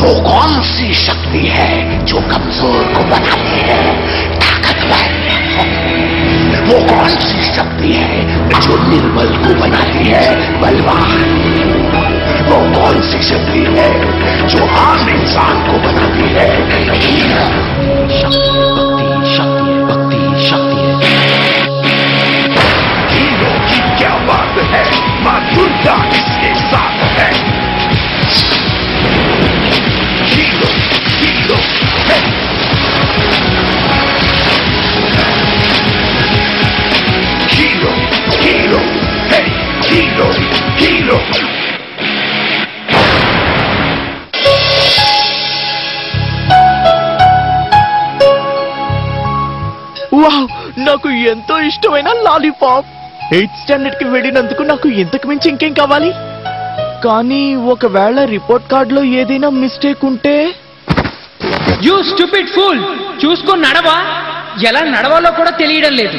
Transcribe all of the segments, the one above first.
वो कौन सी शक्ति है जो कमजोर को बनाती है ताकतवर? वो कौन सी शक्ति है जो निर्बल को बनाती है बलवान? वो कौन सी शक्ति है जो आम इंसान को बनाती है हीरा? भक्ति शक्ति है। हीरो की क्या बात है, मां दुर्गा इसके साथ है। हीरो है। हीरो है। हीरो వావ్, నాకు ఎంతో ఇష్టమైన లాలీపాప్. 8th స్టాండర్డ్ కి వెళ్ళినందుకు నాకు ఇంతకు మించి ఇంకేం కావాలి? కానీ ఒకవేళ రిపోర్ట్ కార్డులో ఏదైనా మిస్టేక్ ఉంటే? యూ స్టూపిడ్ ఫూల్, చూసుకొని నడవా. ఎలా నడవాలో కూడా తెలియడం లేదు.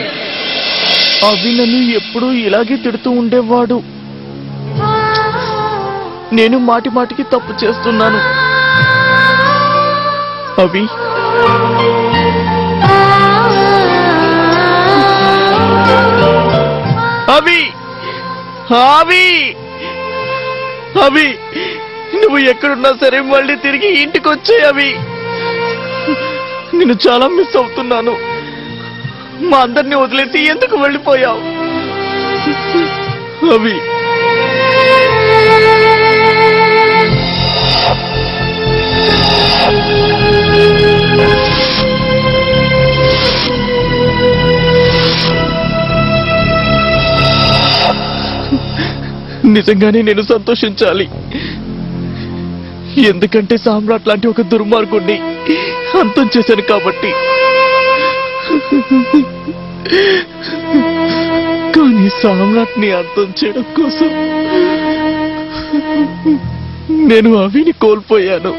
అవి నన్ను ఎప్పుడూ ఇలాగే తిడుతూ ఉండేవాడు. నేను మాటి మాటికి తప్పు చేస్తున్నాను. అవి అవి అవి అవి నువ్వు ఎక్కడున్నా సరే మళ్ళీ తిరిగి ఇంటికి వచ్చే. అవి నేను చాలా మిస్ అవుతున్నాను. మా అందరినీ వదిలేసి ఎందుకు వెళ్ళిపోయావు? అవి నిజంగానే నేను సంతోషించాలి. ఎందుకంటే సామ్రాట్ లాంటి ఒక దుర్మార్గుడిని అంతం చేశాను కాబట్టి. కానీ సామ్రాట్ ని అంతం చేయడం కోసం నేను అవిని కోల్పోయాను.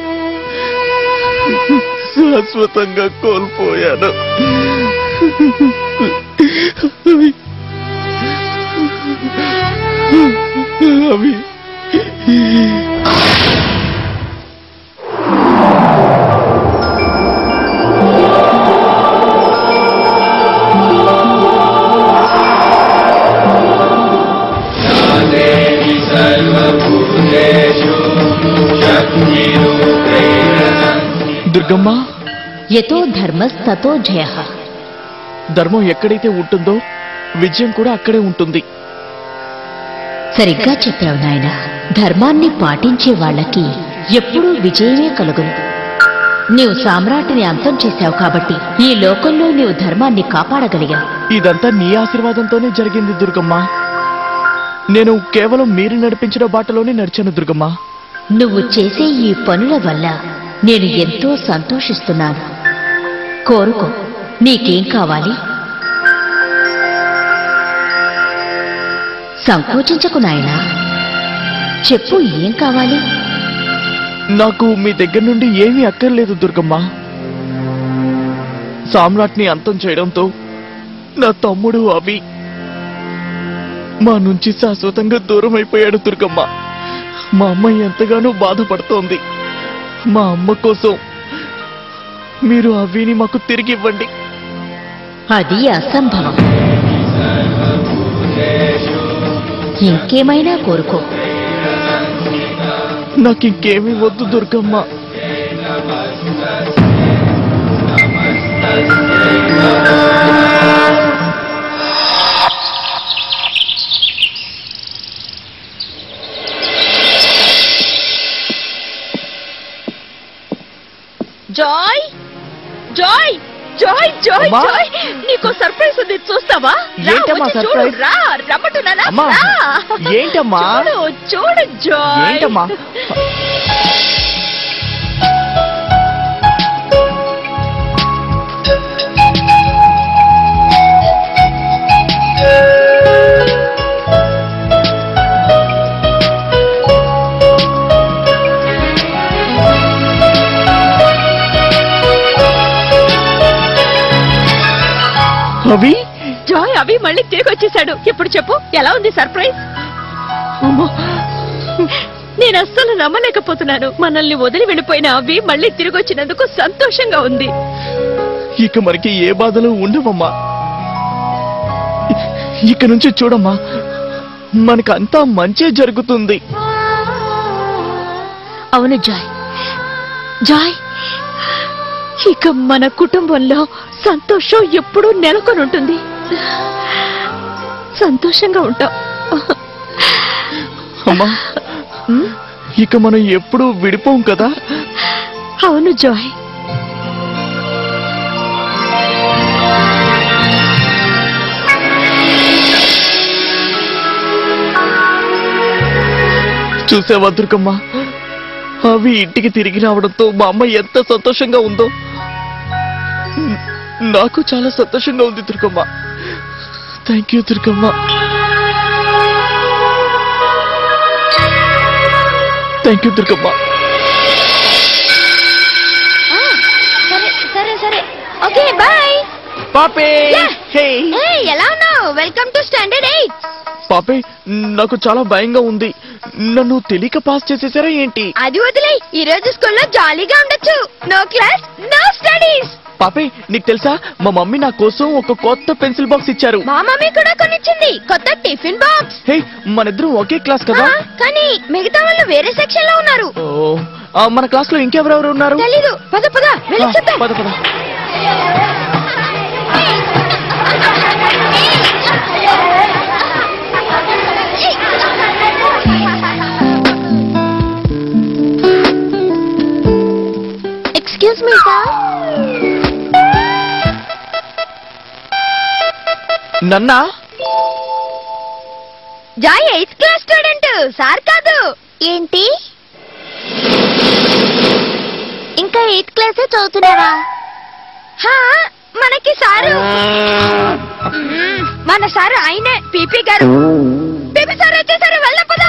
శాశ్వతంగా కోల్పోయాను. అవి దుర్గమ్మ, యతో ధర్మస్తతో జయః. ధర్మం ఎక్కడైతే ఉంటుందో విజయం కూడా అక్కడే ఉంటుంది. సరిగ్గా చెప్పావు నాయన. ధర్మాన్ని పాటించే వాళ్ళకి ఎప్పుడూ విజయమే కలుగును. నీవు సామ్రాట్ని అంతం చేశావు కాబట్టి ఈ లోకంలో నీవు ధర్మాన్ని కాపాడగలిగావు. ఇదంతా నీ ఆశీర్వాదంతోనే జరిగింది దుర్గమ్మ. నేను కేవలం మీరు నడిపించిన బాటలోనే నడిచాను దుర్గమ్మ. నువ్వు చేసే ఈ పనుల వల్ల నేను ఎంతో సంతోషిస్తున్నాను. కోరుకో, నీకేం కావాలి? సంకోచించకు నాయనా, చెప్పు, ఏం కావాలి? నాకు మీ దగ్గర నుండి ఏమీ అక్కర్లేదు దుర్గమ్మ. సామ్రాట్ని అంతం చేయడంతో నా తమ్ముడు అవి మా నుంచి శాశ్వతంగా దూరం అయిపోయాడు దుర్గమ్మ. మా అమ్మ ఎంతగానో బాధపడుతోంది. మా అమ్మ కోసం మీరు అవిని మాకు తిరిగి ఇవ్వండి. అది అసంభవం. ఇంకేమైనా కోరుకో. నాకింకేమీ వద్దు Durgamma. Joy Joy Joy Joy Joy, నీకో సర్ప్రైజ్ ఉంది, చూస్తావా? ఏంటమ్మా సర్ప్రైజ్? రా, రమ్మటున్నానా? ఏంటమ్మా? చూడు జాయ్. ఏంటమ్మా? అవి జాయ్, అవి మళ్ళీ తిరిగి వచ్చేసాడు. ఇప్పుడు చెప్పు, ఎలా ఉంది సర్ప్రైజ్? నేను అస్సలు నమ్మలేకపోతున్నాను. మనల్ని వదిలి వెళ్ళిపోయిన అవి మళ్ళీ తిరిగి వచ్చినందుకు సంతోషంగా ఉంది. ఇక మనకి ఏ బాధలు ఉండవమ్మా. ఇక నుంచి చూడమ్మా, మనకంతా మంచి జరుగుతుంది. అవును జాయ్, జాయ్, ఇక మన కుటుంబంలో సంతోషం ఎప్పుడూ నెలకొని ఉంటుంది. సంతోషంగా ఉంటాం. అమ్మా, ఇక మనం ఎప్పుడు విడిపోం కదా? అవును జాయ్. చూసావా దుర్గమ్మ, అవి ఇంటికి తిరిగి రావడంతో మా అమ్మ ఎంత సంతోషంగా ఉందో. నాకు చాలా సంతోషంగా ఉంది Durgamma. Thank you Durgamma. Thank you Durgamma. సరే సరే, ఓకే బాయ్. పాపే, హే ఎలా ఉన్నావు? Welcome to standard 8. పాపే, నాకు చాలా భయంగా ఉంది. నన్ను తెలియక పాస్ చేసేసారా ఏంటి? అది వదిలే, ఈ రోజు స్కూల్లో జాలీగా ఉండొచ్చు. No class, no studies. పాపే, నీకు తెలుసా, మా మమ్మీ నా కోసం ఒక కొత్త పెన్సిల్ బాక్స్ ఇచ్చారు. మా మమ్మీ కూడా కొనిచ్చింది కొత్త టిఫిన్ బాక్స్. హే, మనిద్దరం ఒకే క్లాస్ కదా? కానీ మిగతా వాళ్ళు వేరే సెక్షన్ లో ఉన్నారు. ఓ, మన క్లాస్ లో ఇంకెవరెవరు ఉన్నారు? తెలీదు. పద పద వెళ్ళి చూద్దాం. పద పద. Excuse me sir. నన్నా? Joy 8th class student, sir కాదు. ఏంటి ఇంకా 8th క్లాసే చదువుతున్నారా? మనకి సారు, మన సారు ఆయనే, పీపీ గారు. పీపీ సార్ వచ్చేసారు, వెళ్దాం పద.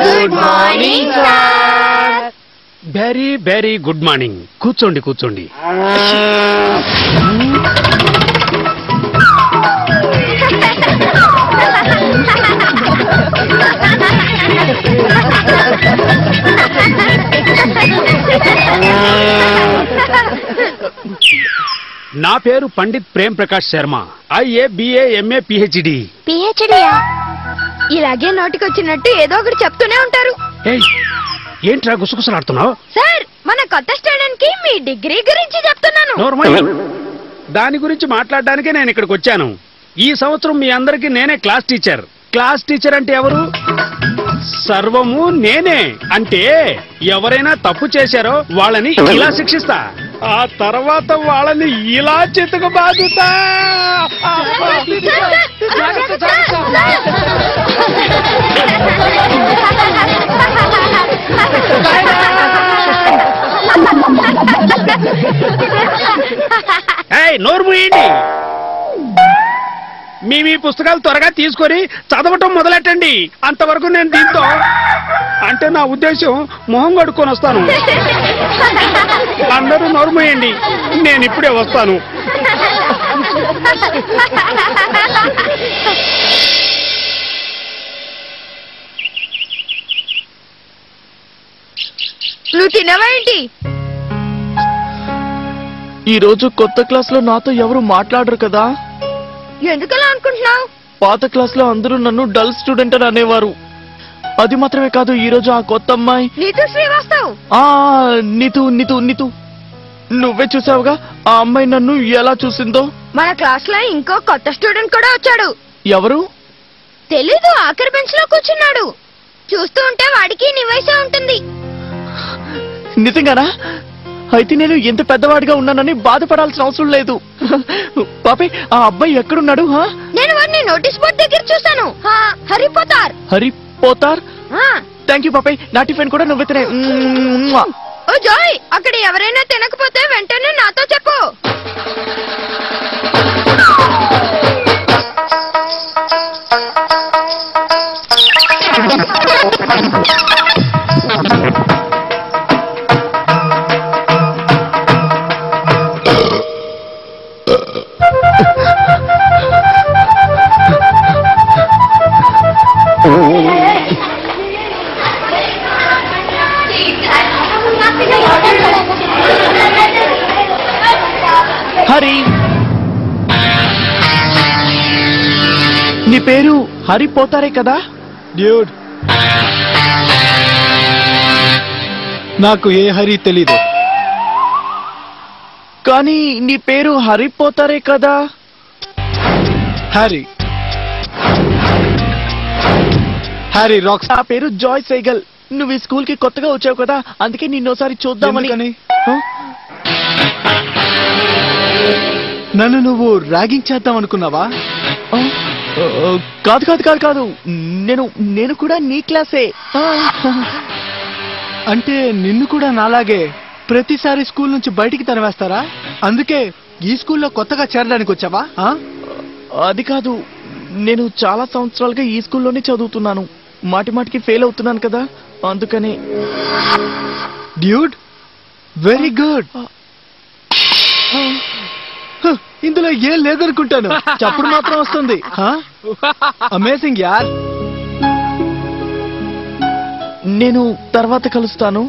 Good morning sir. Very very good morning. కూర్చోండి కూర్చోండి. నా పేరు Pandit Prem Prakash Sharma. IA BA MA PhD. పిహెచ్డియా? ఇలాగే నోటికొచ్చినట్టు ఏదో ఒకటి చెప్తూనే ఉంటారు. ఏంట్రా గుసగుసలాడుతున్నావు? సార్, మన కొత్త స్టూడెంట్ కి మీ డిగ్రీ గురించి చెప్తున్నాను. దాని గురించి మాట్లాడడానికే నేను ఇక్కడికి వచ్చాను. ఈ సంవత్సరం మీ అందరికి నేనే క్లాస్ టీచర్. క్లాస్ టీచర్ అంటే ఎవరు? సర్వము నేనే. అంటే ఎవరైనా తప్పు చేశారో వాళ్ళని ఇలా శిక్షిస్తా, ఆ తర్వాత వాళ్ళని ఇలా చితక బాదుతా. నోరు మూయండి. మీ పుస్తకాలు త్వరగా తీసుకొని చదవటం మొదలెట్టండి. అంతవరకు నేను దీంతో, అంటే నా ఉద్దేశం, మొహం కడుక్కొని వస్తాను. అందరూ నోరు మూయండి, నేను ఇప్పుడే వస్తాను. నువ్వు తినవా ఏంటి? ఈ రోజు కొత్త క్లాస్ లో నాతో ఎవరు మాట్లాడరు కదా? ఎందుకలా అనుకుంటున్నావు? పాత క్లాస్ లో అందరూ నన్ను డల్ స్టూడెంట్ అని అనేవారు. అది మాత్రమే కాదు, ఈ రోజు ఆ కొత్త అమ్మాయి నీతు శ్రీవాస్తవ్. నీతు నీతు నీతు నువ్వే చూసావుగా ఆ అమ్మాయి నన్ను ఎలా చూసిందో. మన క్లాస్ లో ఇంకో కొత్త స్టూడెంట్ కూడా వచ్చాడు. ఎవరు? తెలీదు, ఆఖరి బెంచ్ లో కూర్చున్నాడు. చూస్తూ ఉంటే వాడికి నీ వయసే ఉంటుంది. నిజంగానా? అయితే నేను ఎంత పెద్దవాడిగా ఉన్నానని బాధపడాల్సిన అవసరం లేదు. పాపే, ఆ అబ్బాయి ఎక్కడున్నాడు? నేను వాడిని నోటీస్ బోర్డ్ దగ్గర చూశాను. హరిపోతార్. హరిపోతార్? థ్యాంక్ యూ పాపే. నా టిఫిన్ కూడా నువ్వే తినే. ఓ జాయ్, అక్కడ ఎవరైనా తినకపోతే వెంటనే నాతో చెప్పు. హరి, నీ పేరు హరి పోతారే కదా? డ్యూడ్, నాకు ఏ హరి తెలీదు. కానీ నీ పేరు హరి పోతారే కదా? Harry, Harry rocks. ఆ పేరు జాయ్ సైగల్. నువ్వు ఈ స్కూల్ కి కొత్తగా వచ్చావు కదా, అందుకే నిన్నోసారి చూద్దామని. ఎందుకని? నన్ను నువ్వు ర్యాగింగ్ చేద్దాం అనుకున్నావా? కాదు కాదు కాదు కాదు, నేను కూడా నీ క్లాసే. అంటే నిన్ను కూడా నాలాగే ప్రతిసారి స్కూల్ నుంచి బయటికి తరివేస్తారా? అందుకే ఈ స్కూల్లో కొత్తగా చేరడానికి వచ్చావా? అది కాదు, నేను చాలా సంవత్సరాలుగా ఈ స్కూల్లోనే చదువుతున్నాను. మాటి మాటికి ఫెయిల్ అవుతున్నాను కదా, అందుకనే. Dude, very good. ఇందులో ఏం లేదనుకుంటాను, చప్పుడు మాత్రం వస్తుంది. అమేజింగ్ యార్. నేను తర్వాత కలుస్తాను.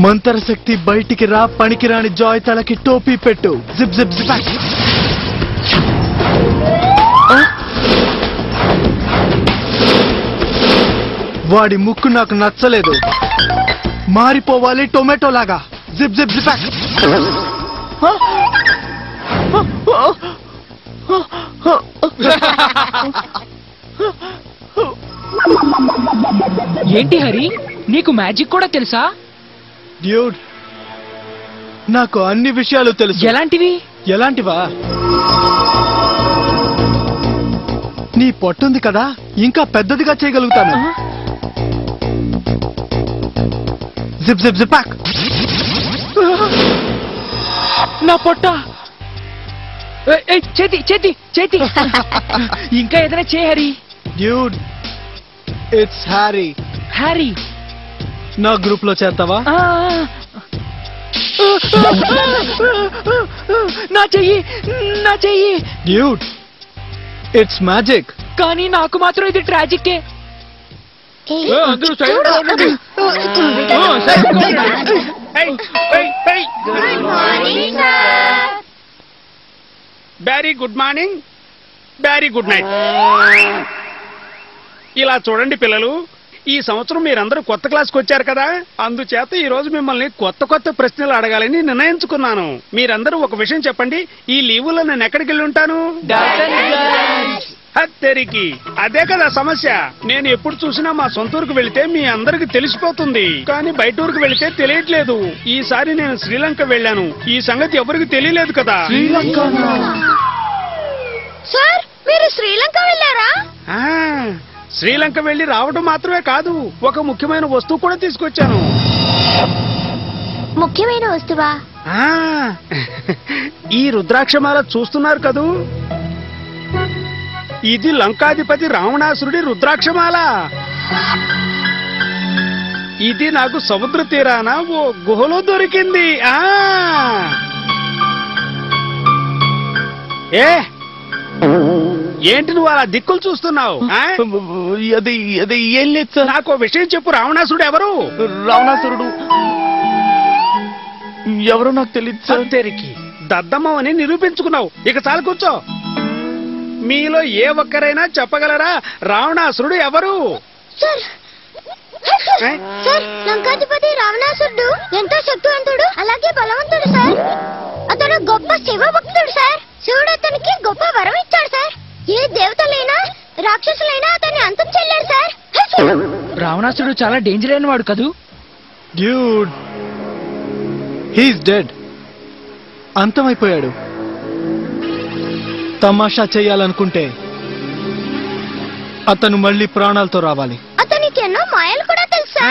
మంతర శక్తి బయటికి రా, పనికిరాని జాయ్ తలకి టోపీ పెట్టు. జిప్ జిప్ జిప్. వాడి ముక్కు నాకు నచ్చలేదు, మారిపోవాలి టొమాటో లాగా. జిప్ జిప్ జిప్. ఏంటి హరి, నీకు మ్యాజిక్ కూడా తెలుసా? డ్యూడ్, నాకు అన్ని విషయాలు తెలుసు. ఎలాంటివి? ఎలాంటివా? నీ పొట్టుంది కదా, ఇంకా పెద్దదిగా చేయగలుగుతాను. జిప్ జిప్ జిపాక్. నా పొట్ట. చేతి చేతి చేతి. ఇంకా ఏదైనా చేయి Harry. Dude, it's Harry. Harry, నా గ్రూప్ లో చేస్తావా? నా చెయ్యి, నా చెయ్యి. Dude, it's magic. కానీ నాకు మాత్రం ఇది ట్రాజిక్కే. అందరూ సైలెంట్ గా ఉండండి. Very good morning, very good night. ఇలా చూడండి పిల్లలు, ఈ సంవత్సరం మీరందరూ కొత్త క్లాస్కి వచ్చారు కదా, అందుచేత ఈ రోజు మిమ్మల్ని కొత్త కొత్త ప్రశ్నలు అడగాలని నిర్ణయించుకున్నాను. మీరందరూ ఒక విషయం చెప్పండి, ఈ లీవులో నేను ఎక్కడికి వెళ్ళి ఉంటాను? హత్తెరికి, అదే కదా సమస్య. నేను ఎప్పుడు చూసినా మా సొంత ఊరికి వెళితే మీ అందరికి తెలిసిపోతుంది, కానీ బయట ఊరికి వెళితే తెలియట్లేదు. ఈసారి నేను శ్రీలంక వెళ్ళాను, ఈ సంగతి ఎవరికి తెలియలేదు కదా. సార్, మీరు శ్రీలంక వెళ్ళారా? శ్రీలంక వెళ్లి రావడం మాత్రమే కాదు, ఒక ముఖ్యమైన వస్తువు కూడా తీసుకొచ్చాను. ముఖ్యమైన వస్తువా? ఈ రుద్రాక్షమాల చూస్తున్నారు కదూ, ఇది లంకాధిపతి రావణాసురుడి రుద్రాక్షమాల. ఇది నాకు సముద్ర తీరాన ఓ గుహలో దొరికింది. ఏంటి నువ్వు అలా దిక్కులు చూస్తున్నావు? అది ఏం లేదు సార్. నాకు విషయం చెప్పు, రావణాసురుడు ఎవరు? రావణాసురుడు ఎవరో నాకు తెలియదు సార్. తెరికి దద్దమ్మని నిరూపించుకున్నావు, ఇక చాలు కూర్చో. మీలో ఏ ఒక్కరైనా చెప్పగలరా రావణాసురుడు ఎవరు? సార్, లంకాధిపతి రావణాసురుడు ఎంతో శక్తివంతుడు, అలాగే బలవంతుడు సార్. అతను గొప్ప శివభక్తుడు సార్. శివుడు అతనికి గొప్ప వరం ఇచ్చాడు సార్. ఏ దేవతలైనా రాక్షసులైనా అతన్ని అంతం చెల్లాడు సార్. రావణాసురుడు చాలా డేంజర్ అయిన వాడు కదూ? Dude, he's dead. అంతమైపోయాడు. తమాషా చేయాలనుకుంటే అతను మళ్ళీ ప్రాణాలతో రావాలి. అతనికి ఎన్నో మాయలు కూడా తెలుసా,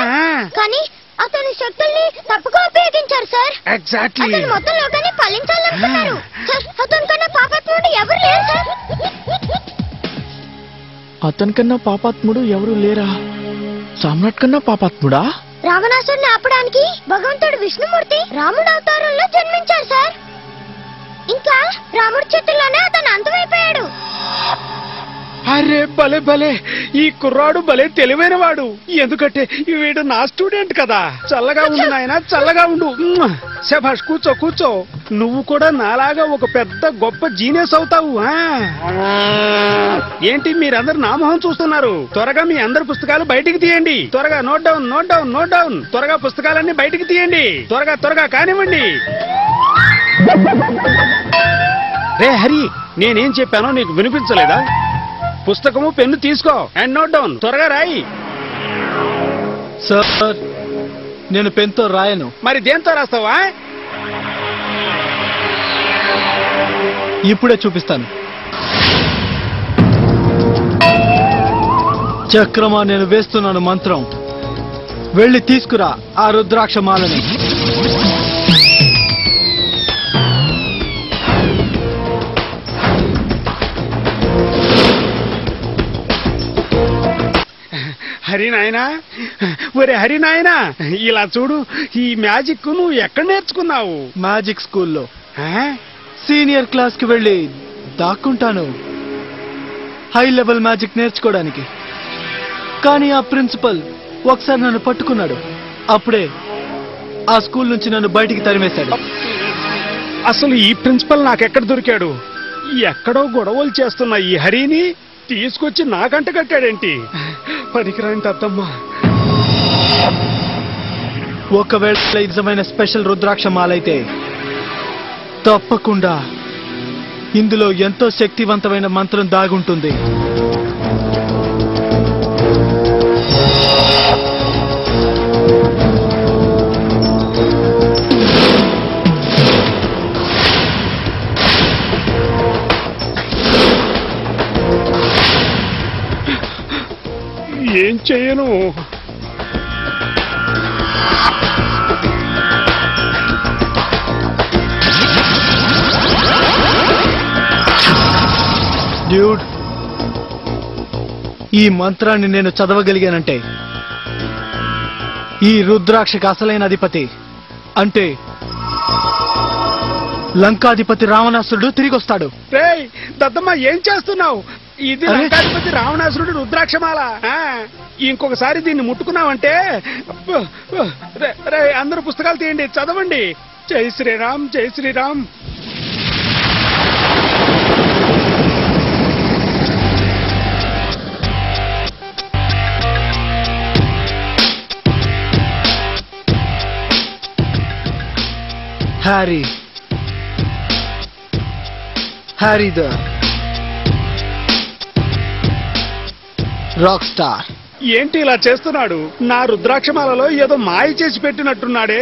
కానీ అతని శక్తుల్ని తప్పుగా ఉపయోగించారు సార్. ఎగ్జాక్ట్లీ. అతను మొత్తం లోకాన్ని పాలించాలనుకున్నారు. అతనికన్నా పాపాత్ముడు ఎవరు లేరా? సామ్రాట్ కన్నా పాపాత్ముడా? రావణాసురుని ఆపడానికి భగవంతుడు విష్ణుమూర్తి రాముడు అవతారంలో జన్మించాడు సార్. ఇంకా రాముడి చేతుల్లోనే అతను అంతమైపోయాడు. అరే భలే భలే, ఈ కుర్రాడు భలే తెలివైన వాడు. ఎందుకంటే వీడు నా స్టూడెంట్ కదా. చల్లగా ఉండు నాయనా, చల్లగా ఉండు. శభాష్, కూర్చో కూర్చో. నువ్వు కూడా నాలాగా ఒక పెద్ద గొప్ప జీనియస్ అవుతావు. ఏంటి మీరందరు నా మొహం చూస్తున్నారు? త్వరగా మీ అందరి పుస్తకాలు బయటికి తీయండి. త్వరగా note down note down note down. త్వరగా పుస్తకాలన్నీ బయటికి తీయండి. త్వరగా త్వరగా కానివ్వండి. రే హరి, నేనేం చెప్పానో నీకు వినిపించలేదా? పుస్తకము పెన్ను తీసుకో అండ్ నోట్ డౌన్. త్వరగా రాయి. సార్, నేను పెన్తో రాయను. మరి దేంతో రాస్తావా? ఇప్పుడే చూపిస్తాను. చక్రమా, నేను వేస్తున్నాను మంత్రం. వెళ్ళి తీసుకురా ఆ రుద్రాక్ష మాలని. హరినాయనా, ఒరే హరినాయనా, ఇలా చూడు. ఈ మ్యాజిక్ నువ్వు ఎక్కడ నేర్చుకున్నావు? మ్యాజిక్ స్కూల్లో సీనియర్ క్లాస్ కి వెళ్ళి దాక్కుంటాను హై లెవెల్ మ్యాజిక్ నేర్చుకోవడానికి. కానీ ఆ ప్రిన్సిపల్ ఒకసారి నన్ను పట్టుకున్నాడు. అప్పుడే ఆ స్కూల్ నుంచి నన్ను బయటికి తరిమేశాడు. అసలు ఈ ప్రిన్సిపల్ నాకెక్కడ దొరికాడు? ఎక్కడో గొడవలు చేస్తున్న ఈ హరిని తీసుకొచ్చి నాకంట కట్టాడేంటి? పనికిరాని తద్దమ్మా. ఒకవేళ నిజమైన స్పెషల్ రుద్రాక్ష మాలైతే తప్పకుండా ఇందులో ఎంతో శక్తివంతమైన మంత్రం దాగుంటుంది. ఏం చేయను? డ్యూడ్, ఈ మంత్రాన్ని నేను చదవగలిగానంటే ఈ రుద్రాక్షకి అసలైన అధిపతి అంటే లంకాధిపతి రావణాసురుడు తిరిగి వస్తాడు. రేయ్ దద్దమ్మ, ఏం చేస్తున్నావు? ఇది లంకాధిపతి రావణాసురుడు రుద్రాక్షమాల. ఇంకొకసారి దీన్ని ముట్టుకున్నావంటే రే అందరూ పుస్తకాలు తీయండి, చదవండి. జై శ్రీరామ్, జై Shriram. Harry, Harry the rock star. ఏంటి ఇలా చేస్తున్నాడు? నా రుద్రాక్షమాలలో ఏదో మాయ చేసి పెట్టినట్టున్నాడే.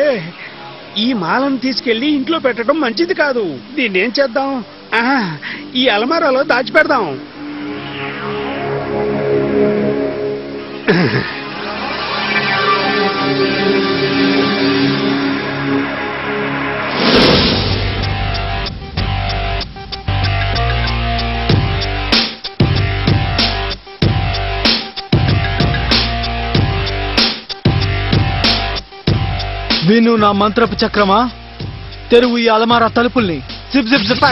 ఈ మాలను తీసుకెళ్లి ఇంట్లో పెట్టడం మంచిది కాదు. దీన్ని ఏం చేద్దాం? ఈ అలమారాలో దాచిపెడదాం. విను నా మంత్రపు చక్రమా, తెరువు ఈ అలమారా తలుపుల్ని. జిప్ జిప్ జిప్.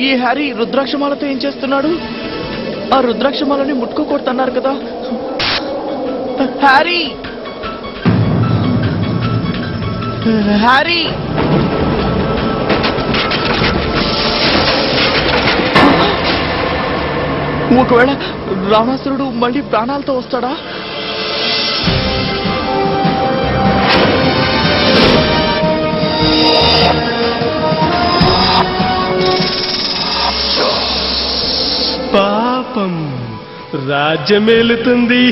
ఈ హ్యారీ రుద్రాక్షమాలతో ఏం చేస్తున్నాడు? ఆ రుద్రాక్షమాలని ముట్టుకోకూడదన్నారు కదా. హ్యారీ, హ్యారీ, ఒకవేళ రావణాసురుడు మళ్ళీ ప్రాణాలతో వస్తాడా? పాపం రాజ్యమేలుతుంది.